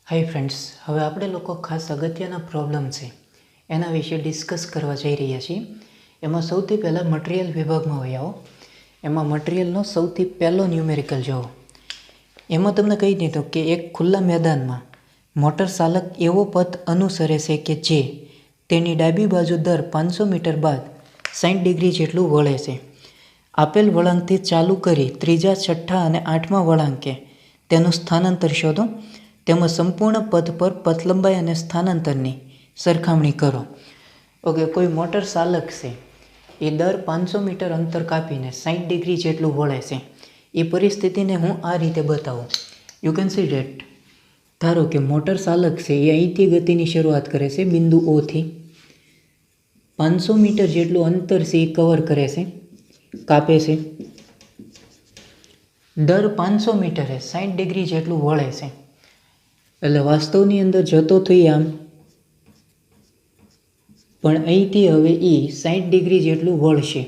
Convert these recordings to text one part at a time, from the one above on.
Hi friends, હવે આપણે લોકો ખાસ અગત્યના પ્રોબ્લેમ છે એના વિશે ડિસ્કસ કરવા જઈ રહ્યા છીએ. એમાં સૌથી પહેલાં મટીરિયલ વિભાગમાં વહી આવો. એમાં મટીરિયલનો સૌથી પહેલો ન્યુમેરિકલ જુઓ. એમાં તમને કહી દીધું કે એક ખુલ્લા મેદાનમાં મોટર ચાલક એવો પથ અનુસરે છે કે જે તેની ડાબી બાજુ દર 500 મીટર બાદ 60 ડિગ્રી જેટલું વળે છે. આપેલ વળાંકથી ચાલુ કરી ત્રીજા, છઠ્ઠા અને આઠમા વળાંકે તેનું સ્થાનાંતર શોધો. તેમાં સંપૂર્ણ પથ પર પથ લંબાઈ અને સ્થાનાંતરની સરખામણી કરો. ઓકે, કોઈ મોટર ચાલક છે એ દર 500 મીટર અંતર કાપીને 60 ડિગ્રી જેટલું વળે છે. એ પરિસ્થિતિને હું આ રીતે બતાવું. You can see date. ધારો કે મોટર ચાલક છે એ અહીંથી ગતિની શરૂઆત કરે છે બિંદુ ઓથી. 500 મીટર જેટલું અંતર છે એ કવર કરે છે, કાપે છે. દર 500 મીટરે 60 ડિગ્રી જેટલું વળે છે. એટલે વાસ્તવની અંદર જતો થઈ આમ, પણ અહીંથી હવે એ 60 ડિગ્રી જેટલું વળશે.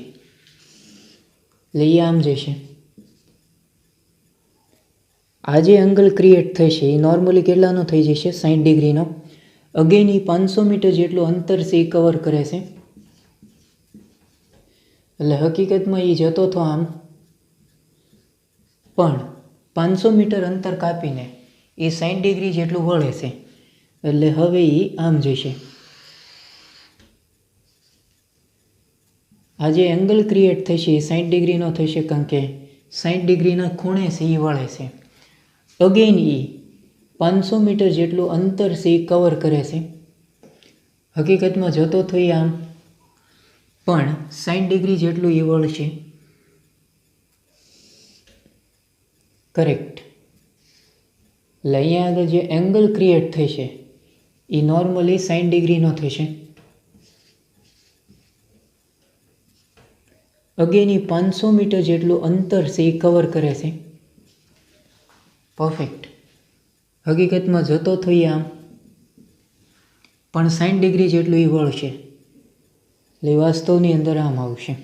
એટલે એ આમ જશે. આ જે એંગલ ક્રિએટ થશે એ નોર્મલી કેટલાનો થઈ જશે? 60 ડિગ્રીનો. અગેન એ 500 મીટર જેટલું અંતર છે એ કવર કરે છે. એટલે હકીકતમાં એ જતો હતો આમ, પણ 500 મીટર અંતર કાપીને એ 60 ડિગ્રી જેટલું વળે છે. એટલે હવે એ આમ જશે. આ જે એંગલ ક્રિએટ થશે એ 60 ડિગ્રીનો થશે, કારણ કે 60 ડિગ્રીના ખૂણે છે એ વળે છે. અગેન એ 500 મીટર જેટલું અંતર છે એ કવર કરે છે. હકીકતમાં જતો થઈ આમ, પણ 60 ડિગ્રી જેટલું એ વળશે. કરેક્ટ. એટલે અહીંયા આગળ જે એંગલ ક્રિએટ થશે એ નોર્મલી 60 ડિગ્રીનો થશે. અગેન એ 500 મીટર જેટલું અંતર છે એ કવર કરે છે. પરફેક્ટ. હકીકતમાં જતો થઈ આમ, પણ 60 ડિગ્રી જેટલું એ વળશે. એટલે વાસ્તવની અંદર આમ આવશે.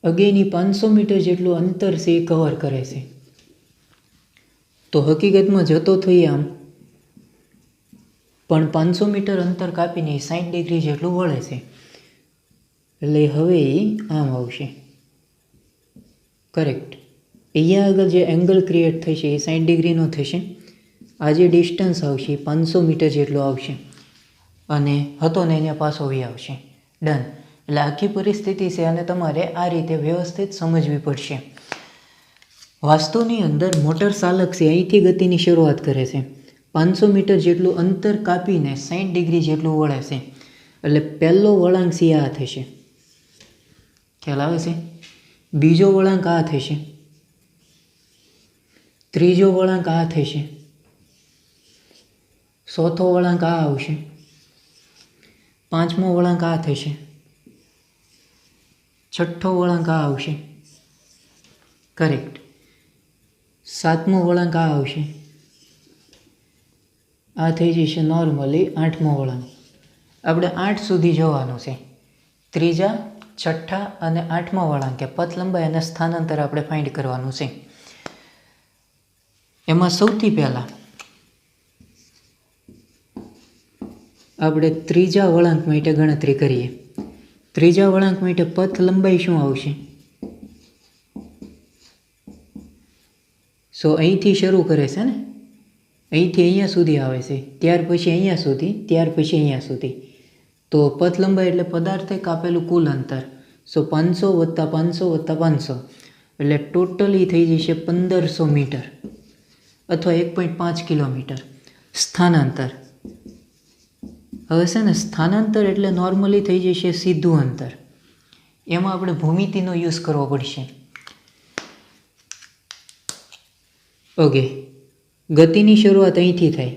અગેન એ 500 મીટર જેટલું અંતર છે એ કવર કરે છે. તો હકીકતમાં જતો થઈ આમ, પણ 500 મીટર અંતર કાપીને 60 ડિગ્રી જેટલું વળે છે. એટલે હવે એ આમ આવશે. કરેક્ટ. અહીંયા આગળ જે એંગલ ક્રિએટ થશે એ 60 ડિગ્રીનો થશે. આ જે ડિસ્ટન્સ આવશે એ 500 મીટર જેટલું આવશે, અને હતો ને એને પાછો વી આવશે. ડન. એટલે આખી પરિસ્થિતિ છે અને તમારે આ રીતે વ્યવસ્થિત સમજવી પડશે. વાસ્તવની અંદર મોટર ચાલક છે અહીંથી ગતિની શરૂઆત કરે છે. 500 મીટર જેટલું અંતર કાપીને 60 ડિગ્રી જેટલું વળે છે. એટલે પહેલો વળાંક છે આ થશે. ખ્યાલ આવે છે? બીજો વળાંક આ થશે. ત્રીજો વળાંક આ થશે. ચોથો વળાંક આ આવશે. પાંચમો વળાંક આ થશે. છઠ્ઠો વળાંક આ આવશે. કરેક્ટ. સાતમો વળાંક આ આવશે. આ થઈ જશે નોર્મલી આઠમો વળાંક. આપણે 8 સુધી જવાનું છે. ત્રીજા, છઠ્ઠા અને આઠમા વળાંકે પથ લંબાઈ અને સ્થાનાંતર આપણે ફાઇન્ડ કરવાનું છે. એમાં સૌથી પહેલાં આપણે ત્રીજા વળાંક માટે ગણતરી કરીએ. ત્રીજા વળાંક માટે પથ લંબાઈ શું આવશે? સો અહીંથી શરૂ કરે છે ને, અહીંથી અહીંયા સુધી આવે છે, ત્યાર પછી અહીંયા સુધી, ત્યાર પછી અહીંયા સુધી. તો પથ લંબાઈ એટલે પદાર્થે કાપેલું કુલ અંતર. સો 500 વત્તા 500 વત્તા 500 એટલે ટોટલી થઈ જશે 1500 મીટર અથવા 1.5 કિલોમીટર. સ્થાનાંતર હવે છે ને, સ્થાનાંતર એટલે નોર્મલી થઈ જશે સીધું અંતર. એમાં આપણે ભૂમિતિનો યુઝ કરવો પડશે. ઓકે, ગતિની શરૂઆત અહીંથી થાય,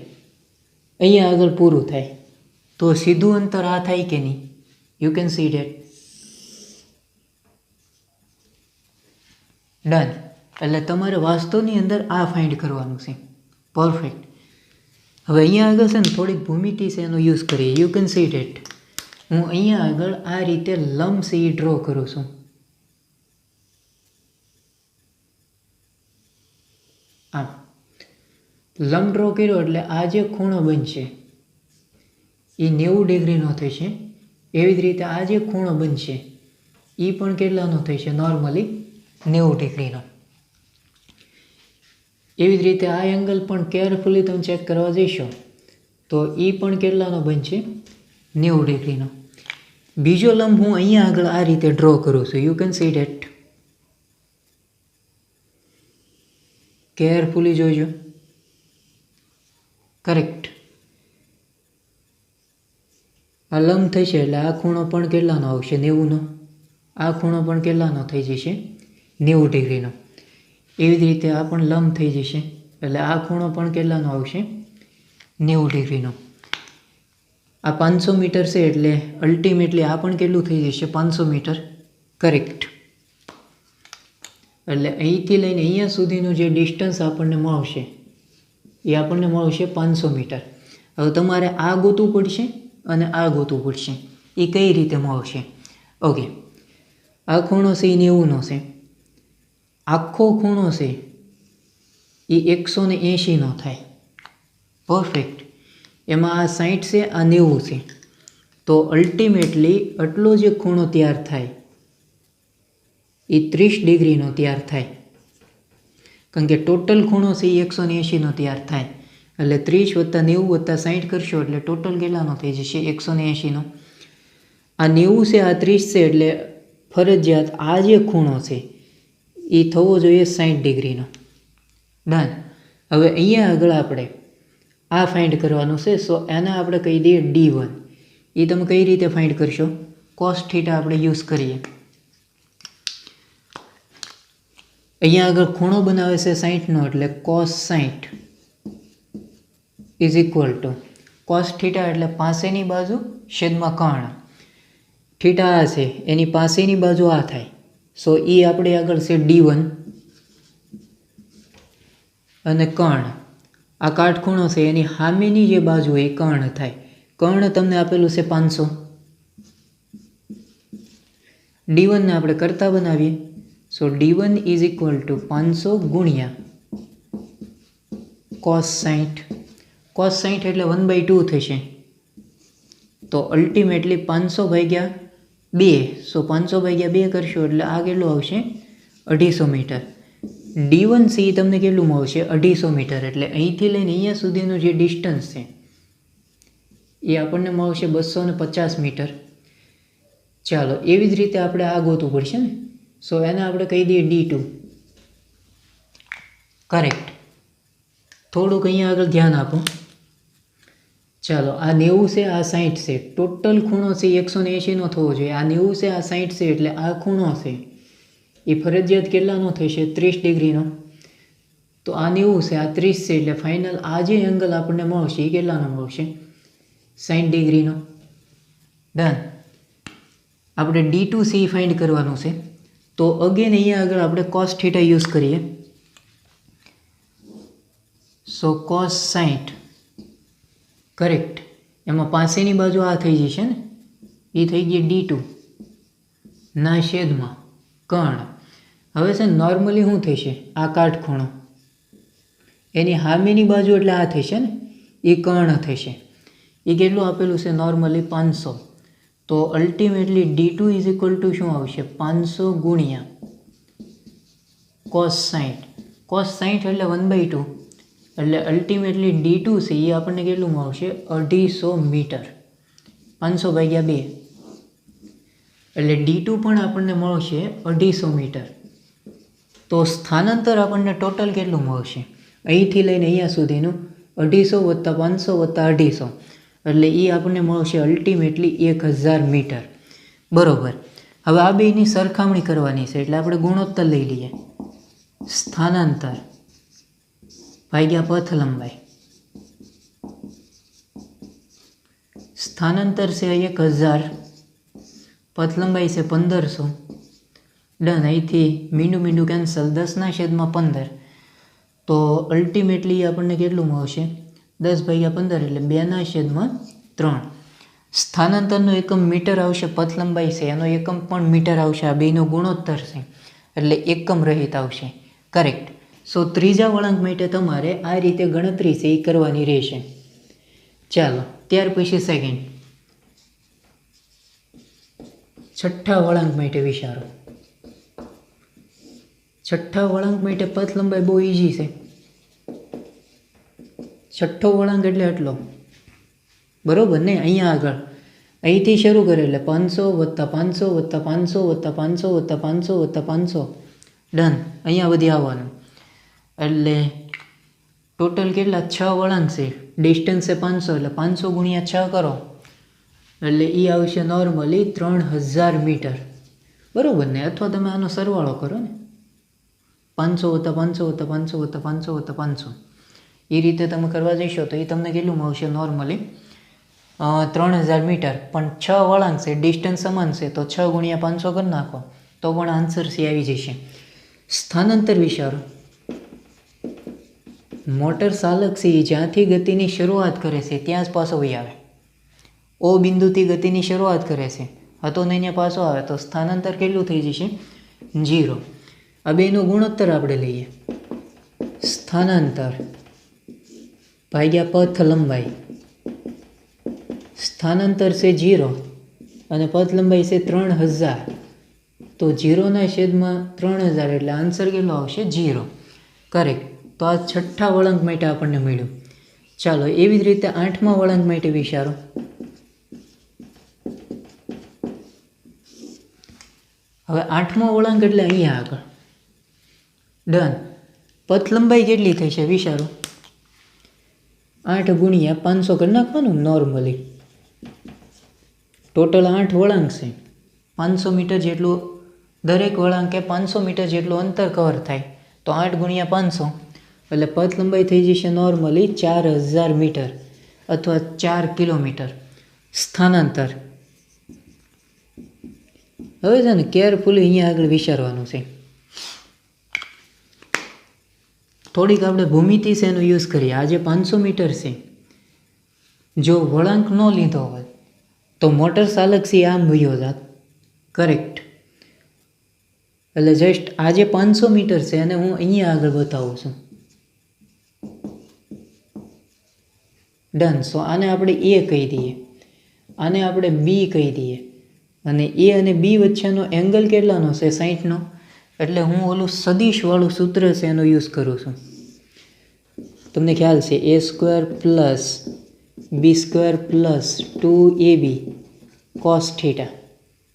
અહીંયા આગળ પૂરું થાય, તો સીધું અંતર આ થાય કે નહીં? You can see date. Done. એટલે તમારે વાસ્તવની અંદર આ ફાઇન્ડ કરવાનું છે. પરફેક્ટ. હવે અહીંયા આગળ છે ને થોડીક ભૂમિતિ છે એનો યુઝ કરીએ. You can see date. હું અહીંયા આગળ આ રીતે લંબ છે એ ડ્રો કરું છું. આમ લંબ ડ્રો કર્યો એટલે આ જે ખૂણો બનશે એ 90 ડિગ્રીનો થશે. એવી જ રીતે આ જે ખૂણો બનશે એ પણ કેટલાનો થશે? નોર્મલી 90 ડિગ્રીનો. એવી જ રીતે આ એંગલ પણ કેરફુલી તમે ચેક કરવા જઈશો તો એ પણ કેટલાનો બનશે? 90 ડિગ્રીનો. બીજો લંબ હું અહીંયા આગળ આ રીતે ડ્રો કરું છું. You can see date. Carefully જોજો. કરેક્ટ. આ લંબ થશે એટલે આ ખૂણો પણ કેટલાનો આવશે? 90નો. આ ખૂણો પણ કેટલાનો થઈ જશે? 90 ડિગ્રીનો. એવી જ રીતે આ પણ લંબ થઈ જશે એટલે આ ખૂણો પણ કેટલાનો આવશે? 90 ડિગ્રીનો. આ 500 મીટર છે એટલે અલ્ટિમેટલી આ પણ કેટલું થઈ જશે? 500 મીટર. કરેક્ટ. એટલે અહીંથી લઈને અહીંયા સુધીનું જે ડિસ્ટન્સ આપણને મળશે એ આપણને મળશે 500 મીટર. હવે તમારે આ ગોતવું પડશે અને આ ગોતવું પડશે. એ કઈ રીતે મળશે? ઓકે, આ ખૂણો છે એ 90નો છે. આખો ખૂણો છે એ 180નો થાય. પરફેક્ટ. એમાં આ 60 છે, આ 90 છે. તો અલ્ટિમેટલી આટલો જે ખૂણો તૈયાર થાય એ 30 ડિગ્રીનો તૈયાર થાય. કારણ કે ટોટલ ખૂણો છે એ 180નો તૈયાર થાય. એટલે 30 વત્તા 90 વત્તા 60 કરશો એટલે ટોટલ કેટલાનો થઈ જશે? 180નો. આ 90 છે, આ 30 છે એટલે ફરજિયાત આ જે ખૂણો છે એ થવો જોઈએ 60 ડિગ્રીનો. ડન. હવે અહીંયા આગળ આપણે આ ફાઇન્ડ કરવાનું છે. સો એના આપણે કહી દઈએ D1. એ તમે કઈ રીતે ફાઇન્ડ કરશો? કોસ થીટા આપણે યુઝ કરીએ. અહીંયા આગળ ખૂણો બનાવે છે 60નો એટલે cos 60 is equal two cos theta એટલે પાસેની બાજુ છેદમાં કર્ણ. થીટા આ છે એની પાસેની બાજુ આ થાય. સો એ આપણે આગળ છે D1 અને કર્ણ. આ કાટખૂણો છે એની સામેની જે બાજુ એ કર્ણ થાય. કર્ણ તમને આપેલું છે 500. D1 ને આપણે કરતા બનાવીએ. સો D1 ઇઝ ઇક્વલ ટુ 500 ગુણ્યા cos 60. cos 60 એટલે 1/2 થશે. તો અલ્ટિમેટલી 500 ભાગ્યા 2. સો 500 ભાગ્યા 2 કરશો એટલે આ કેટલું આવશે? 250 મીટર. D1 છે એ તમને કેટલું મળશે? 250 મીટર. એટલે અહીંથી લઈને અહીંયા સુધીનું જે ડિસ્ટન્સ છે એ આપણને મળશે 250 મીટર. ચાલો, એવી જ રીતે આપણે આ ગોતવું પડશે ને. સો એને આપણે કહી દઈએ D2. કરેક્ટ. થોડુંક અહીંયા આગળ ધ્યાન આપો. ચાલો, આ 90 છે, આ 60 છે. ટોટલ ખૂણો છે 180નો થવો જોઈએ. આ 90 છે, આ 60 છે એટલે આ ખૂણો છે એ ફરજિયાત કેટલાનો થશે? 30 ડિગ્રીનો. તો આ 90 છે, આ 30 છે એટલે ફાઇનલ આ જે એંગલ આપણને મળશે એ કેટલાનો મળશે? 60 ડિગ્રીનો. ડન. આપણે D2 છે એ ફાઇન્ડ કરવાનું છે. તો અગેન અહીંયા આગળ આપણે cos થીટા યુઝ કરીએ. સો cos 60. કરેક્ટ. એમાં પાસેની બાજુ આ થઈ જશે ને, એ થઈ ગઈ D2 ના છેદમાં કર્ણ. હવે છે નોર્મલી શું થશે? આ કાટખૂણો એની સામેની બાજુ એટલે આ થશે ને, એ કર્ણ થશે. એ કેટલું આપેલું છે? નોર્મલી 500. તો ultimately D2 is equal two શું આવશે? 500 ગુણ્યા cos 60. cos 60 એટલે 1/2. એટલે અલ્ટિમેટલી D2 છે એ આપણને કેટલું મળશે? 250 મીટર. 500 ભાગ્યા 2 એટલે D2 પણ આપણને મળશે 250 મીટર. તો સ્થાનાંતર આપણને ટોટલ કેટલું મળશે? અહીંથી લઈને અહીંયા સુધીનું 250 વત્તા 500 વત્તા 250 એટલે એ આપણને મળશે અલ્ટિમેટલી 1000 મીટર. બરોબર. હવે આ બેની સરખામણી કરવાની છે એટલે આપણે ગુણોત્તર લઈ લઈએ. સ્થાનાંતર ભાગ્યા પથ લંબાઈ. સ્થાનાંતર છે 1000, પથ લંબાઈ છે 1500. ડન. અહીંથી મીંડું કેન્સલ. 10/15. તો અલ્ટિમેટલી આપણને કેટલું મળશે? 10/15 એટલે 2/3. સ્થાનાંતરનો એકમ મીટર આવશે. પથ લંબાઈ છે એનો એકમ પણ મીટર આવશે. આ બેનો ગુણોત્તર છે એટલે એકમ રહિત આવશે. કરેક્ટ. સો ત્રીજા વળાંક માટે તમારે આ રીતે ગણતરી છે એ કરવાની રહેશે. ચાલો ત્યાર પછી સેકન્ડ, છઠ્ઠા વળાંક માટે વિચારો. છઠ્ઠા વળાંક માટે પથ લંબાઈ બહુ ઇઝી છે. છઠ્ઠો વળાંક એટલે આટલો, બરોબર ને? અહીંયા આગળ અહીંથી શરૂ કરે એટલે 500 + 500 + 500 + 500 + 500 + 500 ડન. અહીંયા બધી આવવાનું એટલે ટોટલ કેટલા? 6 વળાંક છે. ડિસ્ટન્સ છે 500 એટલે 500 × 6 કરો એટલે એ આવશે નોર્મલી 3000 મીટર, બરોબર ને? અથવા તમે આનો સરવાળો કરો ને, 500 + 500 + 500 + 500 + 500 એ રીતે તમે કરવા જઈશો તો એ તમને કેટલું મળશે? Normally 3000 metre. પણ 6 વળાંક છે, ડિસ્ટન્સ સમાન છે, તો 6 × 500 કરી નાખો તો પણ આન્સર સી આવી જશે. સ્થાનાંતર વિચારો. મોટર ચાલક છે જ્યાંથી ગતિની શરૂઆત કરે છે ત્યાં જ પાછો વહી આવે. ઓ બિંદુથી ગતિની શરૂઆત કરે છે, હતો ને અહીંયા પાછો આવે તો સ્થાનાંતર કેટલું થઈ જશે? 0. આ બેનો ગુણોત્તર આપણે લઈએ. સ્થાનાંતર ભાગ્યા પથ લંબાઈ. સ્થાનાંતર છે 0 અને પથ લંબાઈ છે 3000, તો 0/3000 એટલે આન્સર કેટલો આવશે? 0. કરેક્ટ. તો આ છઠ્ઠા વળાંક માટે આપણને મળ્યું. ચાલો એવી જ રીતે 8મા વળાંક માટે વિચારો. હવે 8મો વળાંક એટલે અહીંયા આગળ ડન. પથ લંબાઈ કેટલી થઈ છે વિચારો? 8 × 500 કરી નાખવાનું નોર્મલી. ટોટલ 8 વળાંક છે, 500 મીટર જેટલું દરેક વળાંકે 500 મીટર જેટલું અંતર કવર થાય, તો 8 × 500 એટલે પથ લંબાઈ થઈ જશે નોર્મલી 4000 મીટર અથવા 4 કિલોમીટર. સ્થાનાંતર હવે છે ને કેરફુલી અહીંયા આગળ વિચારવાનું છે. થોડીક આપણે ભૂમિતિ છે એનો યુઝ કરીએ. આજે 500 મીટર છે, જો વળાંક ન લીધો હોય તો મોટર ચાલક છે આમ વયો જાત. કરેક્ટ. એટલે જસ્ટ આજે 500 મીટર છે અને હું અહીંયા આગળ બતાવું છું. ડન. સો આને આપણે એ કહી દઈએ, આને આપણે બી કહી દઈએ, અને એ અને બી વચ્ચેનો એંગલ કેટલાનો છે? 60નો. એટલે હું ઓલું સદિશવાળું સૂત્ર છે એનો યુઝ કરું છું. તમને ખ્યાલ છે a² + b² + 2ab cos θ.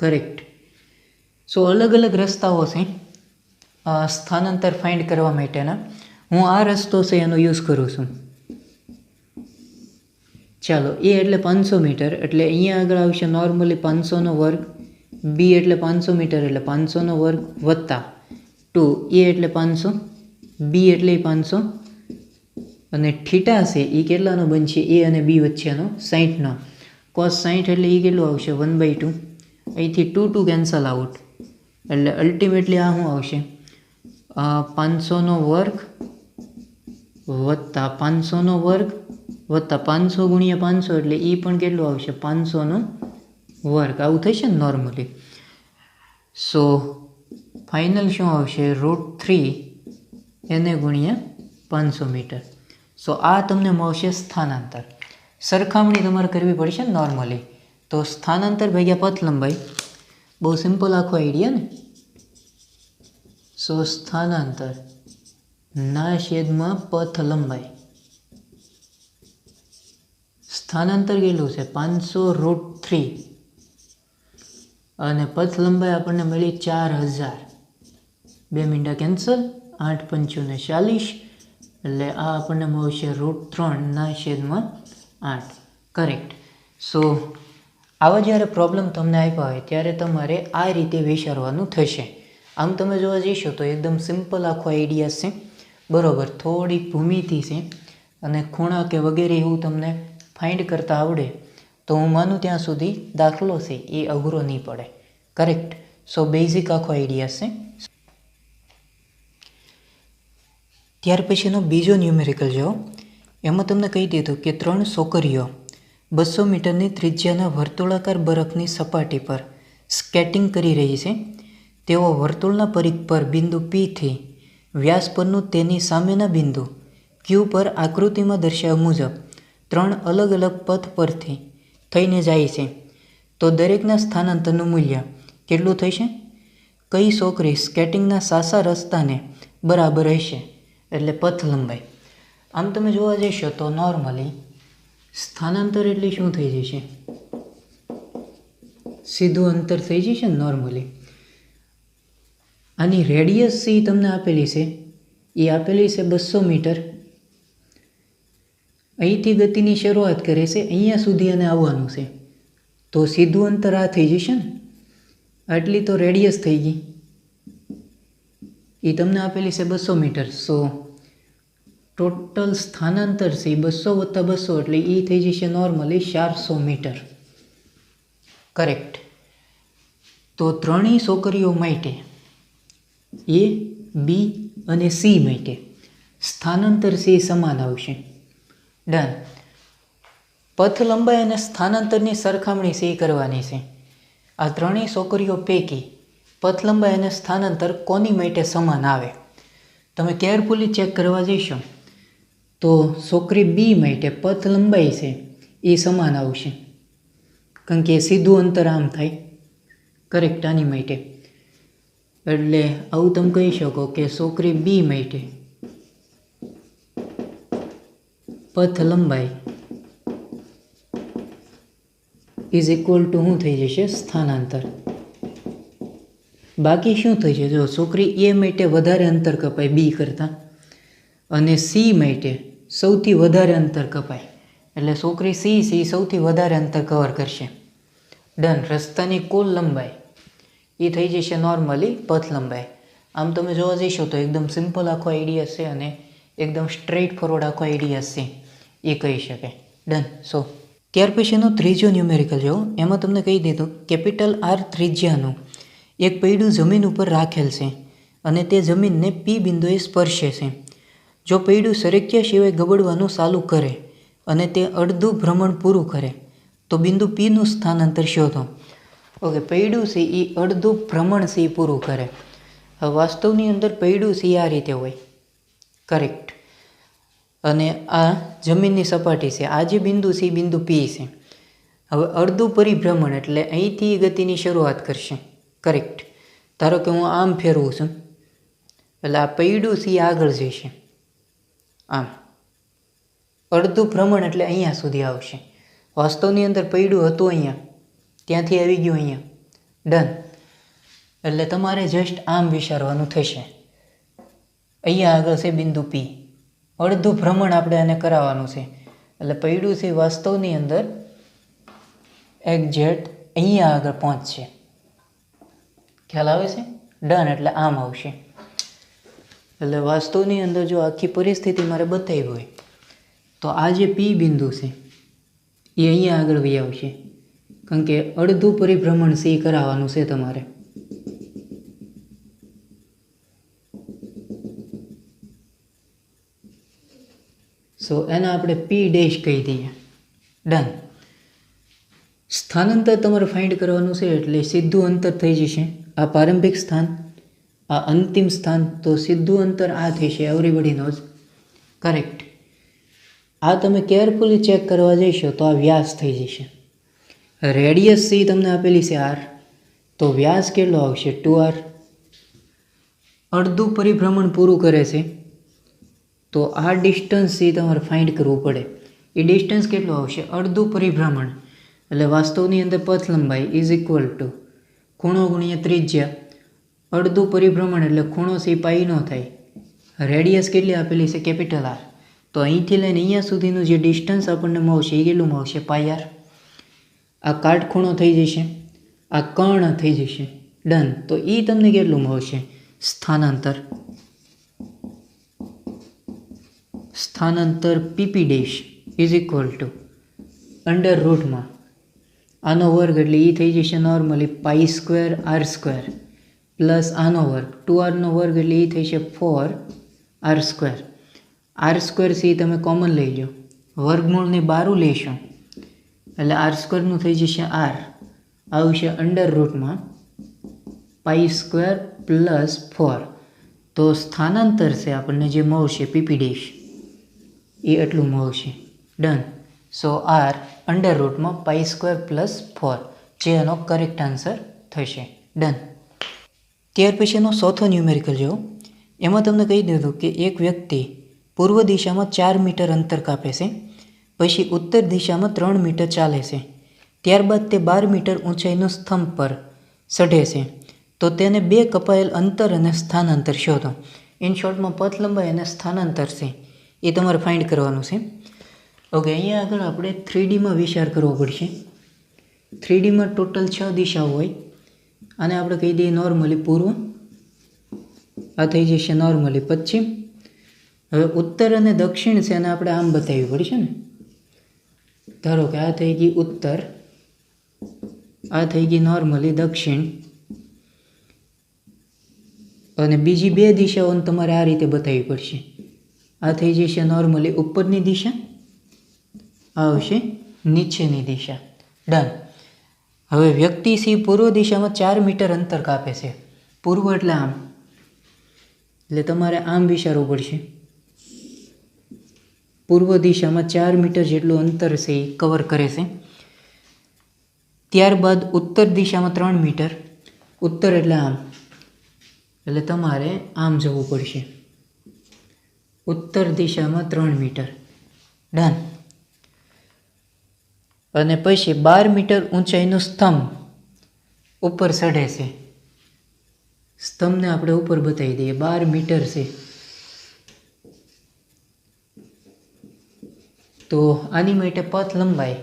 Correct. સો અલગ અલગ રસ્તાઓ છે સ્થાનાંતર ફાઇન્ડ કરવા માટેના. હું આ રસ્તો છે એનો યુઝ કરું છું. ચાલો એ એટલે 500 મીટર એટલે અહીંયા આગળ આવશે નોર્મલી 500² બી એટલે 500 મીટર એટલે 500² વત્તા 2 એ એટલે 500 બી એટલે 500 અને થીટા છે એ કેટલાનો બનશે? એ અને બી વચ્ચેનો 60નો. cos 60 એટલે એ કેટલું આવશે? 1/2. અહીંથી 2 કેન્સલ આઉટ એટલે અલ્ટિમેટલી આ શું આવશે? 500² વત્તા 500² વત્તા 500 × 500 એટલે એ પણ કેટલું આવશે? 500². આવું થશે ને નોર્મલી. સો ફાઇનલ શું આવશે? √3 એને × 500 મીટર. સો આ તમને મળશે સ્થાનાંતર. સરખામણી તમારે કરવી પડશે ને નોર્મલી. તો સ્થાનાંતર ભાગ્યા પથ લંબાઈ, બહુ સિમ્પલ આખો આઈડિયા ને. સો સ્થાનાંતર ના છેદમાં પથ લંબાઈ. સ્થાનાંતર કેટલું છે? 500√3 અને પથ લંબાઈ આપણને મળી 4000. 2 મીંડા કેન્સલ, 8 × 5 = 40 એટલે આ આપણને મળશે √3/8. કરેક્ટ. સો આવા જ્યારે પ્રોબ્લેમ તમને આપ્યા હોય ત્યારે તમારે આ રીતે વિચારવાનું થશે. આમ તમે જોવા જઈશો તો એકદમ સિમ્પલ આખો આઈડિયા છે, બરાબર. થોડીક ભૂમિતિ છે અને ખૂણા કે વગેરે એવું તમને ફાઇન્ડ કરતા આવડે તો હું માનું ત્યાં સુધી દાખલો છે એ અઘરો નહીં પડે. કરેક્ટ. સો બેઝિક આખો આઈડિયા છે. ત્યાર પછીનો બીજો ન્યુમેરિકલ જો, એમાં તમને કહી દીધું કે 3 છોકરીઓ 200 મીટરની ત્રિજ્યાના વર્તુળાકાર બરફની સપાટી પર સ્કેટિંગ કરી રહી છે. તેઓ વર્તુળના પરિઘ પર બિંદુ P થી વ્યાસ પરનું તેની સામેના બિંદુ ક્યુ પર આકૃતિમાં દર્શાવ્યા મુજબ 3 અલગ અલગ પથ પરથી થઈને જાય છે તો દરેકના સ્થાનાંતરનું મૂલ્ય કેટલું થશે? કઈ છોકરી સ્કેટિંગના સાસા રસ્તાને બરાબર હશે? એટલે પથ લંબાઈ. આમ તમે જોવા જશો તો નોર્મલી સ્થાનાંતર એટલે શું થઈ જશે? સીધું અંતર થઈ જશે ને નોર્મલી. આની રેડિયસ સી તમને આપેલી છે, એ આપેલી છે 200 મીટર. અહીંથી ગતિની શરૂઆત કરે છે, અહીંયા સુધી એને આવવાનું છે, તો સીધું અંતર આ થઈ જશે ને. આટલી તો રેડિયસ થઈ ગઈ, એ તમને આપેલી છે 200 મીટર. સો ટોટલ સ્થાનાંતર છે 200 + 200 એટલે એ થઈ જશે નોર્મલી 400 મીટર. કરેક્ટ. તો ત્રણેય છોકરીઓ માટે એ, બી અને સી માટે સ્થાનાંતર સી સમાન આવશે. ડન. પથ લંબાઈ અને સ્થાનાંતરની સરખામણી સી કરવાની છે. આ ત્રણેય છોકરીઓ પૈકી પથ લંબાઈ અને સ્થાનાંતર કોની માટે સમાન આવે? તમે કેરફુલી ચેક કરવા જશો તો છોકરી બી માટે પથ લંબાઈ છે એ સમાન આવશે, કારણ કે સીધું અંતર આમ થાય. કરેક્ટ. આની માટે એટલે આવું તમે કહી શકો કે છોકરી બી માટે પથ લંબાઈ ઇઝ ઇક્વલ ટુ શું થઈ જશે? સ્થાનાંતર. બાકી શું થઈ જશે? જો છોકરી એ માટે વધારે અંતર કપાય બી કરતાં, અને સી માટે સૌથી વધારે અંતર કપાય, એટલે છોકરી સી સૌથી વધારે અંતર કવર કરશે. ડન. રસ્તાની કુલ લંબાઈ એ થઈ જશે નોર્મલી પથ લંબાઈ. આમ તમે જોવા જશો તો એકદમ સિમ્પલ આખો આઈડિયા છે અને એકદમ સ્ટ્રેટ ફોરવર્ડ આખો આઈડિયા છે એ કહી શકાય. ડન. સો ત્યાર પછીનો ત્રીજો ન્યુમેરિકલ જો, એમાં તમને કહી દીધું કેપિટલ આર ત્રિજ્યાનું એક પૈડું જમીન ઉપર રાખેલ છે અને તે જમીનને પી બિંદુએ સ્પર્શે છે. જો પૈડું સરક્યા સિવાય ગબડવાનું ચાલુ કરે અને તે અડધું ભ્રમણ પૂરું કરે તો બિંદુ પીનું સ્થાનાંતર શોધો. ઓકે, પૈડું છે એ અડધું ભ્રમણ છે એ પૂરું કરે. હવે વાસ્તવની અંદર પૈડું છે આ રીતે હોય. કરેક્ટ. અને આ જમીનની સપાટી છે, આ જે બિંદુ છે એ બિંદુ પી છે. હવે અડધું પરિભ્રમણ એટલે અહીંથી ગતિની શરૂઆત કરશે. કરેક્ટ. ધારો કે હું આમ ફેરવું છું એટલે આ પૈડું છે એ આગળ જશે આમ. અડધું ભ્રમણ એટલે અહીંયા સુધી આવશે. વાસ્તવની અંદર પૈડું હતું અહીંયા, ત્યાંથી આવી ગયું અહીંયા. ડન. એટલે તમારે જસ્ટ આમ વિચારવાનું થશે. અહીંયા આગળ છે બિંદુ પી, અડધું ભ્રમણ આપણે આને કરાવવાનું છે, એટલે પૈડું છે વાસ્તવની અંદર એક્ઝેક્ટ અહીંયા આગળ પહોંચશે. ખ્યાલ આવે છે? ડન. એટલે આમ આવશે. એટલે વાસ્તવની અંદર જો આખી પરિસ્થિતિ મારે બતાવી હોય તો આ જે પી બિંદુ છે એ અહીંયા આગળ વહી આવશે, કારણ કે અડધું પરિભ્રમણ સી કરાવવાનું છે તમારે. સો એને આપણે પી ડેશ કહી દઈએ. ડન. સ્થાનાંતર તમારે ફાઇન્ડ કરવાનું છે એટલે સીધું અંતર થઈ જશે. આ પ્રારંભિક સ્થાન, આ અંતિમ સ્થાન, તો સીધું અંતર આ થશે એવરીબડી નોઝ. કરેક્ટ. આ તમે કેરફુલી ચેક કરવા જઈશો તો આ વ્યાસ થઈ જશે. રેડિયસ સી તમને આપેલી છે આર, તો વ્યાસ કેટલો આવશે? 2r. અડધું પરિભ્રમણ પૂરું કરે છે તો આ ડિસ્ટન્સ સી તમારે ફાઇન્ડ કરવું પડે. એ ડિસ્ટન્સ કેટલો આવશે? અડધું પરિભ્રમણ એટલે વાસ્તવની અંદર પથ લંબાઈ ઇઝ ઇક્વલ ટુ ખૂણો ગુણ્યા ત્રિજ્યા. અડધું પરિભ્રમણ એટલે ખૂણો સી પાઈ નો થાય. રેડિયસ કેટલી આપેલી છે? Capital R. તો અહીંથી લઈને અહીંયા સુધીનું જે ડિસ્ટન્સ આપણને મળશે એ કેટલું મળશે? પાઈ આર. આ કાટખૂણો થઈ જશે, આ કર્ણ થઈ જશે. ડન. તો એ તમને કેટલું મળશે? સ્થાનાંતર. સ્થાનાંતર PP dash is equal to under રૂટમાં આનો વર્ગ એટલે એ થઈ જશે નોર્મલી π² r² પ્લસ આનો વર્ગ 2r નો વર્ગ એટલે એ થઈ છે 4r². r² સી તમે કોમન લઈ લો, વર્ગમૂળની 12 લેશો એટલે r² નું થઈ જશે r. આવશે અંડર રૂટમાં π² પ્લસ 4. તો સ્થાનાંતર છે આપણને જે મળશે પીપી ડેશ એ એટલું મળશે. ડન. સો આર અંડર રૂટમાં π² + 4 જે એનો કરેક્ટ આન્સર થશે. ડન. ત્યાર પછીનો ચોથો ન્યુમેરિકલ જો એમાં તમને કહી દીધું કે એક વ્યક્તિ પૂર્વ દિશામાં 4 મીટર અંતર કાપે છે, પછી ઉત્તર દિશામાં 3 મીટર ચાલે છે, ત્યારબાદ તે 12 મીટર ઊંચાઈનો સ્તંભ પર ચઢે છે, તો તેને 2 કપાયેલ અંતર અને સ્થાનાંતર શોધો. ઇન શોર્ટમાં પથ લંબાઈ અને સ્થાનાંતર છે એ તમારે ફાઇન્ડ કરવાનું છે. ઓકે, અહીંયા આગળ આપણે 3Dમાં વિચાર કરવો પડશે. 3Dમાં ટોટલ 6 દિશાઓ હોય. આને આપણે કહી દઈએ નોર્મલી પૂર્વ, આ થઈ જશે નોર્મલી પશ્ચિમ. હવે ઉત્તર અને દક્ષિણ છે અને આપણે આમ બતાવવી પડશે ને. ધારો કે આ થઈ ગઈ ઉત્તર, આ થઈ ગઈ નોર્મલી દક્ષિણ, અને બીજી 2 દિશાઓને તમારે આ રીતે બતાવવી પડશે. આ થઈ જશે નોર્મલી ઉપરની દિશા, આ આવશે નીચેની દિશા. ડન. હવે વ્યક્તિ સી પૂર્વ દિશામાં 4 મીટર અંતર કાપે છે. પૂર્વ એટલે આમ, એટલે તમારે આમ વિચારવું પડશે. પૂર્વ દિશામાં 4 મીટર જેટલું અંતર છે એ કવર કરે છે. ત્યારબાદ ઉત્તર દિશામાં 3 મીટર, ઉત્તર એટલે આમ, એટલે તમારે આમ જવું પડશે. ઉત્તર દિશામાં 3 મીટર. ડન. અને પછી 12 મીટર ઊંચાઈનો સ્તંભ ઉપર ચઢે છે. સ્તંભને આપણે ઉપર બતાવી દઈએ, 12 મીટર છે. તો આની માટે પથ લંબાઈ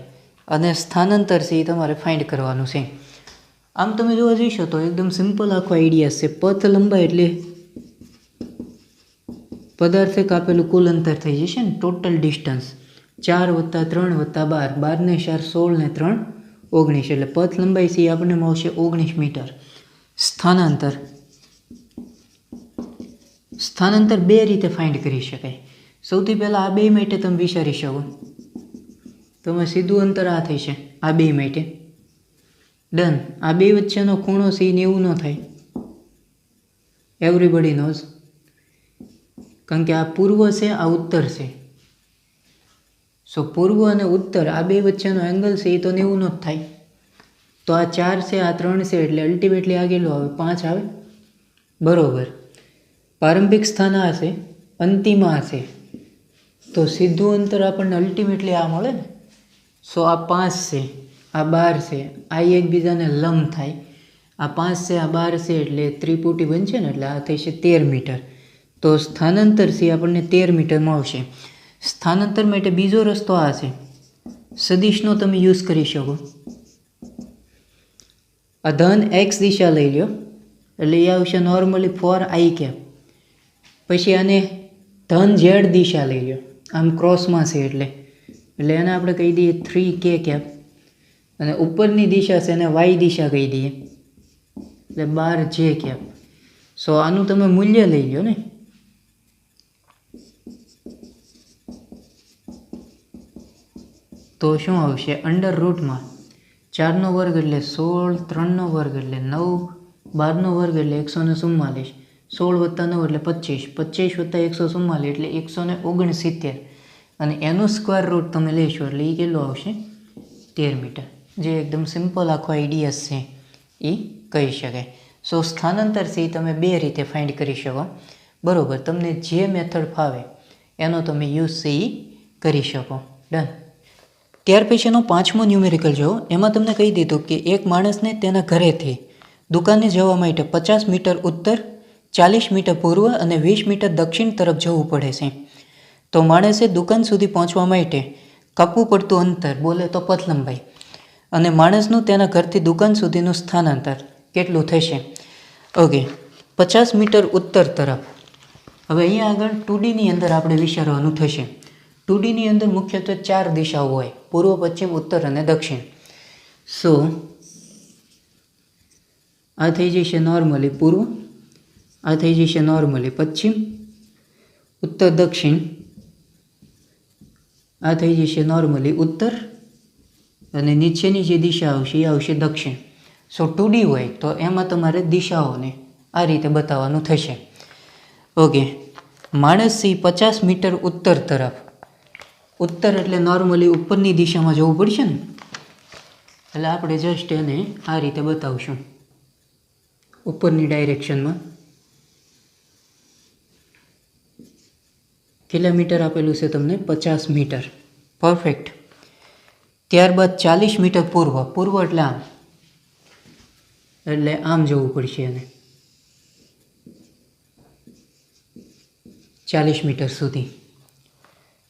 અને સ્થાનાંતર છે એ તમારે ફાઇન્ડ કરવાનું છે. આમ તમે જોવા જઈશો તો એકદમ સિમ્પલ આખો આઈડિયા છે. પથ લંબાઈ એટલે પદાર્થે કાપેલું કુલ અંતર થઈ જશે ને, ટોટલ ડિસ્ટન્સ 4 + 3 + 12, 12 ને 4 16 ને 3 19, એટલે પથ લંબાઈ છે આપણને મળશે 19 મીટર. સ્થાનાંતર, સ્થાનાંતર 2 રીતે ફાઇન્ડ કરી શકાય. સૌથી પહેલાં આ 2 માટે તમે વિચારી શકો, તમે સીધું અંતર આ થઈ છે આ 2 માટે. ડન. આ 2 વચ્ચેનો ખૂણો છે 90 ન થાય, એવરીબડી નોઝ, કારણ કે આ પૂર્વ છે આ ઉત્તર છે. સો પૂર્વ અને ઉત્તર આ 2 વચ્ચેનો એંગલ છે એ તો 90 નો જ થાય. તો આ 4 છે આ 3 છે એટલે અલ્ટિમેટલી આ કેટલું આવે? 5 આવે. બરોબર. પ્રારંભિક સ્થાન આ છે, અંતિમ આ છે, તો સીધું અંતર આપણને અલ્ટિમેટલી આ મળે ને. સો આ 5 છે, આ 12 છે, આ એકબીજાને લંબ થાય. આ 5 છે આ 12 છે એટલે ત્રિપુટી બનશે ને, એટલે આ થશે 13 મીટર. તો સ્થાનાંતર છે આપણને 13 મીટર મળશે. સ્થાનાંતર માટે બીજો રસ્તો આ છે, સદિશનો તમે યુઝ કરી શકો. આ ધન x દિશા લઈ લો એટલે એ આવશે નોર્મલી 4i². પછી આને ધન z દિશા લઈ લો, આમ ક્રોસમાં છે એટલે એને આપણે કહી દઈએ 3k². અને ઉપરની દિશા છે એને y દિશા કહી દઈએ એટલે 12j². સો આનું તમે મૂલ્ય લઈ લો ને, તો શું આવશે? અંડર રૂટમાં 4 નો વર્ગ એટલે 16, 3 નો વર્ગ એટલે 9, 12 નો વર્ગ એટલે 144, 16 + 9 એટલે 25, 25 + 144 એટલે 169, અને એનું સ્ક્વેર રૂટ તમે લેશો એટલે એ કેટલું આવશે? 13 મીટર. જે એકદમ સિમ્પલ આખો આઈડિયા છે એ કહી શકાય. સો સ્થાનાંતર છે એ તમે 2 રીતે ફાઇન્ડ કરી શકો. બરાબર. તમને જે મેથડ ફાવે એનો તમે યુઝ છે એ કરી શકો. ડન. ત્યાર પછીનો 5મો ન્યુમેરિકલ જો એમાં તમને કહી દીધું કે એક માણસને તેના ઘરેથી દુકાને જવા માટે 50 મીટર ઉત્તર, 40 મીટર પૂર્વ અને 20 મીટર દક્ષિણ તરફ જવું પડે છે. તો માણસે દુકાન સુધી પહોંચવા માટે કાપવું પડતું અંતર બોલે તો પથ લંબાઈ, અને માણસનું તેના ઘરથી દુકાન સુધીનું સ્થાનાંતર કેટલું થશે? ઓકે, 50 મીટર ઉત્તર તરફ. હવે અહીંયા આગળ 2Dની અંદર આપણે વિચારવાનું થશે. 2Dની અંદર મુખ્યત્વે 4 દિશાઓ હોય, પૂર્વ, પશ્ચિમ, ઉત્તર અને દક્ષિણ. સો આ થઈ જશે નોર્મલી પૂર્વ, આ થઈ જશે નોર્મલી પશ્ચિમ, ઉત્તર દક્ષિણ, આ થઈ જશે નોર્મલી ઉત્તર, અને નીચેની જે દિશા આવશે એ આવશે દક્ષિણ. સો 2D હોય તો એમાં તમારે દિશાઓને આ રીતે બતાવવાનું થશે. ઓકે, માણસથી 50 મીટર ઉત્તર તરફ, ઉત્તર એટલે નોર્મલી ઉપરની દિશામાં જવું પડશે ને, એટલે આપણે જસ્ટ એને આ રીતે બતાવશું ઉપરની ડાયરેક્શનમાં. કેટલા મીટર આપેલું છે તમને? 50 મીટર. પરફેક્ટ. ત્યારબાદ 40 મીટર પૂર્વ, પૂર્વ એટલે આમ, એટલે આમ જવું પડશે એને 40 મીટર સુધી.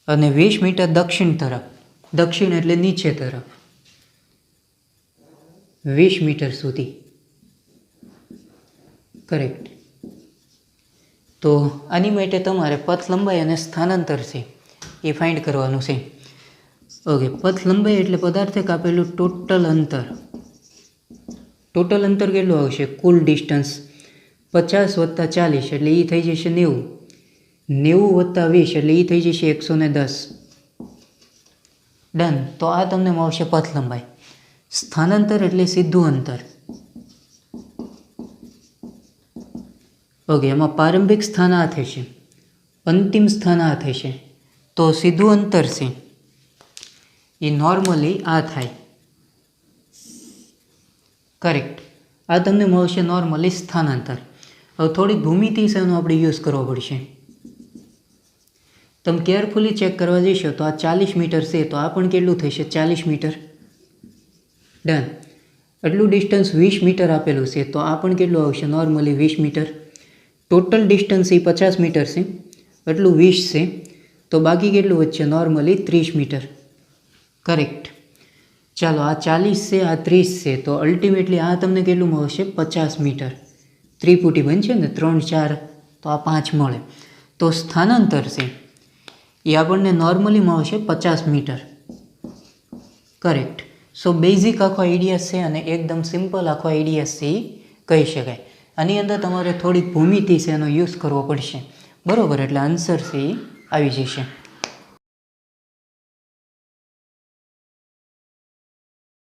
અને 20 મીટર દક્ષિણ તરફ, દક્ષિણ એટલે નીચે તરફ 20 મીટર સુધી. કરેક્ટ. તો આની માટે તમારે પથ લંબાઈ અને સ્થાનાંતર છે એ ફાઇન્ડ કરવાનું છે. ઓકે, પથ લંબાઈ એટલે પદાર્થે કાપેલું ટોટલ અંતર. ટોટલ અંતર કેટલું આવશે? કુલ ડિસ્ટન્સ 50 વત્તા 40 એટલે એ થઈ જશે 90. 90 વત્તા 20 એટલે એ થઈ જશે 110. ડન. તો આ તમને મળશે પથ લંબાઈ. સ્થાનાંતર એટલે સીધું અંતર. ઓકે, એમાં પ્રારંભિક સ્થાન આ થશે, અંતિમ સ્થાન આ થશે. તો સીધું અંતર છે એ નોર્મલી આ થાય. કરેક્ટ. આ તમને મળશે નોર્મલી સ્થાનાંતર. હવે થોડીક ભૂમિતિ છે એનો આપણે યુઝ કરવો પડશે. તમે કેરફુલી ચેક કરવા જઈશો તો આ 40 મીટર છે, તો આ પણ કેટલું થશે? 40 મીટર. ડન. એટલું ડિસ્ટન્સ 20 મીટર આપેલું છે, તો આ પણ કેટલું આવશે? Normally 20 metre. ટોટલ ડિસ્ટન્સ એ 50 મીટર છે, એટલું 20 છે, તો બાકી કેટલું વધશે? Normally 30 metre. કરેક્ટ. ચાલો, આ 40 છે, આ 30 છે, તો અલ્ટિમેટલી આ તમને કેટલું મળશે? 50 મીટર. ત્રિપુટી બનશે ને, 3 4 તો આ 5 મળે. તો સ્થાનાંતર છે એ આપણને નોર્મલી મળશે 50 મીટર. કરેક્ટ. સો બેઝિક આખો આઈડિયા છે અને એકદમ સિમ્પલ આખો આઈડિયા છે એ કહી શકાય. આની અંદર તમારે થોડીક ભૂમિતિ છે એનો યુઝ કરવો પડશે, બરાબર? એટલે આન્સર છે એ આવી જશે.